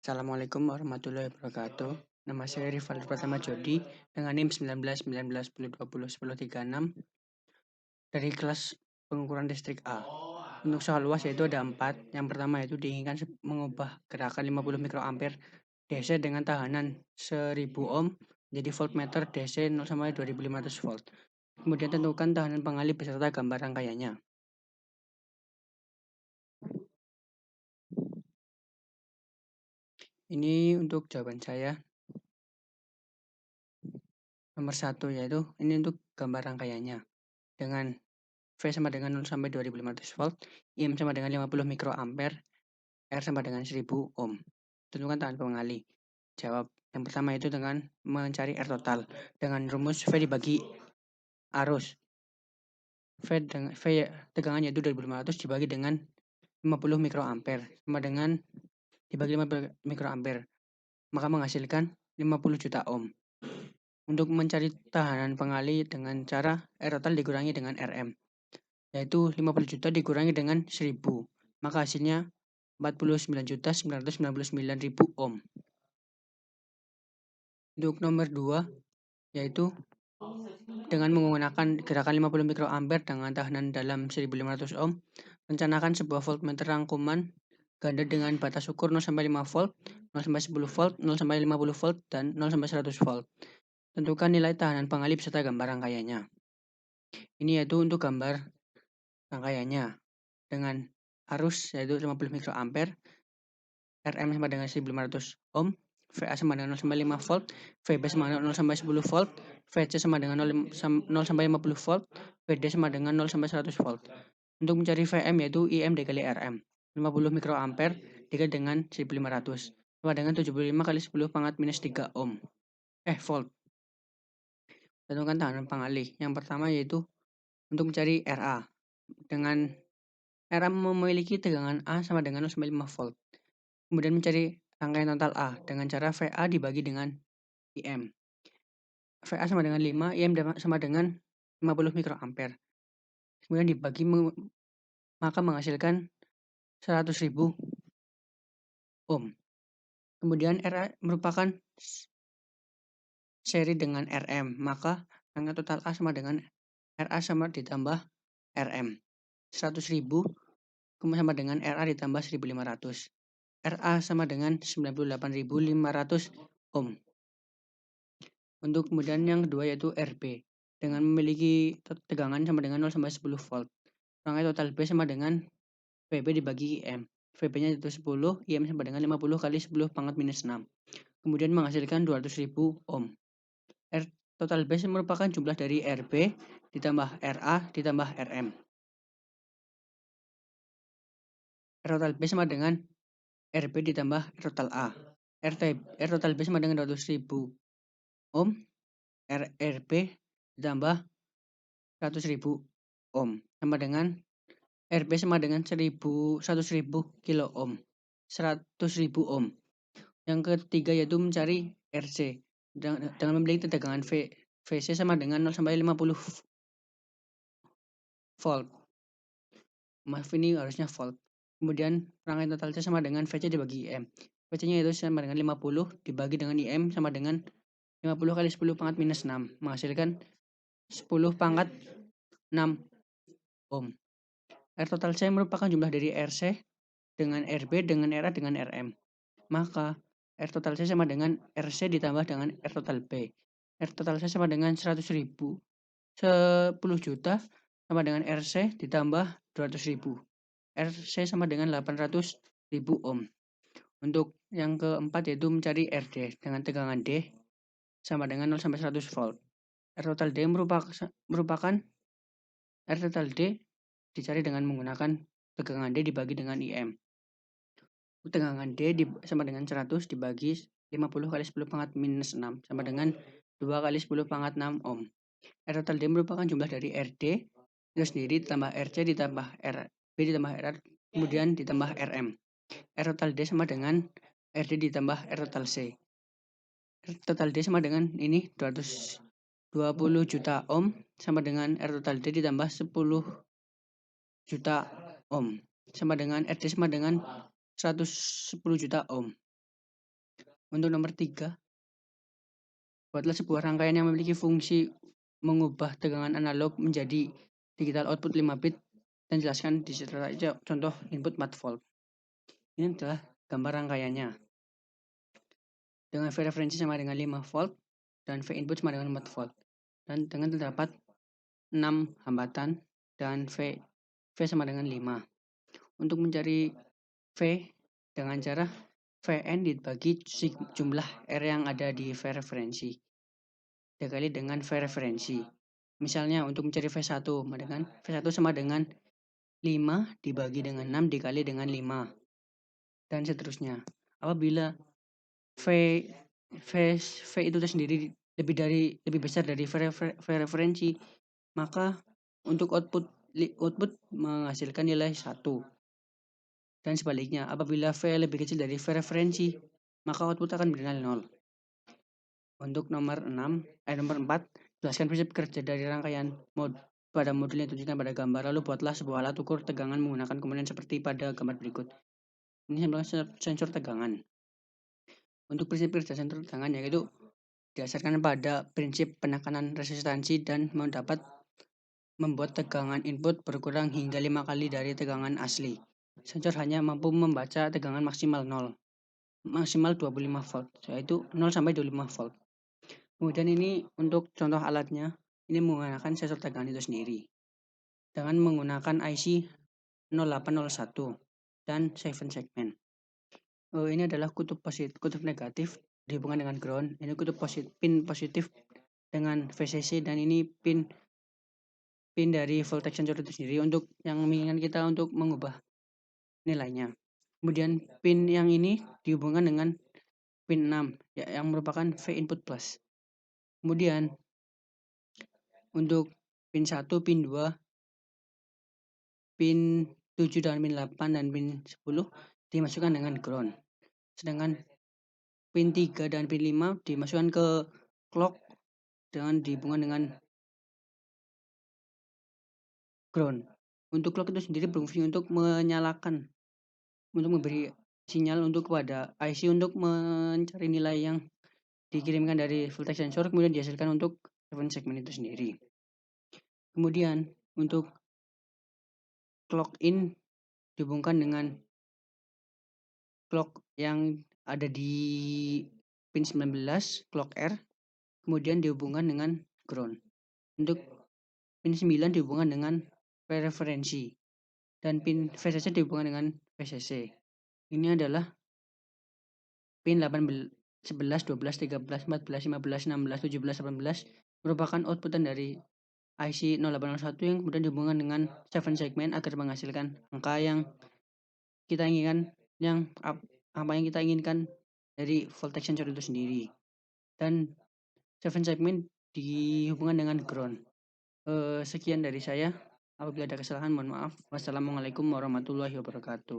Assalamualaikum warahmatullahi wabarakatuh. Nama saya Rivaldi Pratama Jody dengan NIM 19 19 10 20 1036 dari kelas pengukuran distrik A. Untuk soal luas yaitu ada 4. Yang pertama yaitu diinginkan mengubah gerakan 50 mikroampere DC dengan tahanan 1000 ohm jadi voltmeter DC 0 sampai 2500 volt. Kemudian tentukan tahanan pengalih beserta gambar rangkaiannya. Ini untuk jawaban saya. Nomor 1 yaitu ini untuk gambar rangkaiannya. Dengan V sama dengan 0 sampai 2500 volt, IM sama dengan 50 mikroampere, R sama dengan 1000 ohm. Tentukan tahanan pengalih. Jawab. Yang pertama itu dengan mencari R total dengan rumus V dibagi arus. V tegangan yaitu 2500 dibagi dengan 50 mikroampere sama dengan dibagi 50 mikroampere, maka menghasilkan 50 juta ohm. Untuk mencari tahanan pengalih dengan cara R total dikurangi dengan Rm, yaitu 50 juta dikurangi dengan 1000, maka hasilnya 49.999.000 ohm. Untuk nomor 2 yaitu dengan menggunakan gerakan 50 mikroampere dengan tahanan dalam 1500 ohm, rencanakan sebuah voltmeter rangkuman ganda dengan batas ukur 0 sampai 5 volt, 0 sampai 10 volt, 0 sampai 50 volt, dan 0 sampai 100 volt. Tentukan nilai tahanan pengalih beserta gambar rangkaiannya. Ini yaitu untuk gambar rangkaiannya dengan arus yaitu 50 mikroampere, Rm sama dengan 1500 ohm, VA sama dengan 0 sampai 5 volt, VB sama dengan 0 sampai 10 volt, VC sama dengan 0 sampai 50 volt, VD sama dengan 0 sampai 100 volt. Untuk mencari VM yaitu IM dikali Rm. 50 mikroampere dikali dengan 1500 sama dengan 75 kali 10 pangkat minus 3 ohm. Volt. Tentukan tahanan pengalih. Yang pertama yaitu untuk mencari RA. Dengan RA memiliki tegangan A sama dengan 0 sampai 5 volt. Kemudian mencari rangkaian total A dengan cara VA dibagi dengan IM. VA sama dengan 5, IM sama dengan 50 mikroampere. Kemudian dibagi maka menghasilkan 100.000 ohm. Kemudian RA merupakan seri dengan Rm, maka rangkaian total A sama dengan RA sama ditambah Rm. 100.000 sama dengan RA ditambah 1500. RA sama dengan 98.500 ohm. Untuk kemudian yang kedua yaitu RB dengan memiliki tegangan sama dengan 0 sampai 10 volt. Rangkaian total B sama dengan VB dibagi IM. VB-nya itu 10, IM sama dengan 50 kali 10 pangkat minus 6. Kemudian menghasilkan 200.000 ohm. R total B merupakan jumlah dari RB ditambah RA ditambah Rm. R total B sama dengan RB ditambah R total A. R total B sama dengan 200.000 ohm. RB ditambah 100.000 ohm sama dengan RB sama dengan 100.000 kilo ohm. 100.000 ohm. Yang ketiga yaitu mencari RC dengan memiliki tegangan VC sama dengan 0 sampai 50 volt. Maaf, ini harusnya volt. Kemudian rangkaian total C sama dengan VC dibagi IM. VC-nya itu sama dengan 50 dibagi dengan IM sama dengan 50 kali 10 pangkat minus 6. Menghasilkan 10 pangkat 6 ohm. R total C merupakan jumlah dari RC dengan RB dengan RA dengan Rm. Maka R total C sama dengan RC ditambah dengan R total B. R total C sama dengan 100.000. 10 juta sama dengan RC ditambah 200.000. RC sama dengan 800.000 ohm. Untuk yang keempat yaitu mencari RD dengan tegangan D sama dengan 0 sampai 100 volt. R total D merupakan R total D dicari dengan menggunakan tegangan D dibagi dengan IM. Tegangan D sama dengan 100 dibagi 50 kali 10 pangkat minus 6 sama dengan 2 kali 10 pangkat 6 ohm. R total D merupakan jumlah dari RD itu sendiri ditambah RC ditambah RB ditambah RR kemudian ditambah Rm. R total D sama dengan RD ditambah R total C. R total D sama dengan ini 220 juta ohm sama dengan R total D ditambah 10 juta ohm sama dengan RT sama dengan 110 juta ohm. Untuk nomor 3, buatlah sebuah rangkaian yang memiliki fungsi mengubah tegangan analog menjadi digital output 5 bit dan jelaskan di setelah contoh input 4 volt. Ini adalah gambar rangkaiannya. Dengan V referensi sama dengan 5 volt dan V input sama dengan 4 volt. Dan dengan terdapat 6 hambatan dan V sama dengan 5. Untuk mencari V dengan cara Vn dibagi jumlah R yang ada di V referensi dikali dengan V referensi. Misalnya untuk mencari V1 sama dengan 5 dibagi dengan 6 dikali dengan 5 dan seterusnya. Apabila V itu sendiri lebih besar dari V referensi, maka untuk output menghasilkan nilai 1. Dan sebaliknya, apabila V lebih kecil dari V referensi, maka output akan bernilai 0. Untuk nomor 4, jelaskan prinsip kerja dari rangkaian pada modul yang ditunjukkan pada gambar. Lalu buatlah sebuah alat ukur tegangan menggunakan komponen seperti pada gambar berikut. Ini adalah sensor tegangan. Untuk prinsip kerja sensor tegangan yaitu didasarkan pada prinsip penekanan resistansi dan membuat tegangan input berkurang hingga 5 kali dari tegangan asli. Sensor hanya mampu membaca tegangan maksimal 25 volt, yaitu 0 sampai 25 volt. Kemudian ini untuk contoh alatnya, ini menggunakan sensor tegangan itu sendiri. Dengan menggunakan IC 0801 dan 7 segmen. Ini adalah kutub negatif dihubungkan dengan ground. Ini kutub pin positif dengan VCC dan ini pin dari voltage sensor itu sendiri untuk yang menginginkan kita untuk mengubah nilainya. Kemudian pin yang ini dihubungkan dengan pin 6 yang merupakan V input plus. Kemudian untuk pin 1, pin 2, pin 7 dan pin 8 dan pin 10 dimasukkan dengan ground. Sedangkan pin 3 dan pin 5 dimasukkan ke clock dengan dihubungkan dengan ground. Untuk clock itu sendiri berfungsi untuk menyalakan, untuk memberi sinyal untuk kepada IC untuk mencari nilai yang dikirimkan dari voltage sensor kemudian dihasilkan untuk 7 segmen itu sendiri. Kemudian untuk clock in dihubungkan dengan clock yang ada di pin 19 clock R kemudian dihubungkan dengan ground. Untuk pin 9 dihubungkan dengan referensi dan pin VCC dihubungkan dengan VCC. Ini adalah pin 18, 11, 12, 13, 14, 15, 16, 17, 18 merupakan outputan dari IC 0801 yang kemudian dihubungkan dengan 7 segmen agar menghasilkan angka yang kita inginkan, apa yang kita inginkan dari voltage sensor itu sendiri. Dan 7 segmen dihubungkan dengan ground. Sekian dari saya. Apabila ada kesalahan mohon maaf. Wassalamualaikum warahmatullahi wabarakatuh.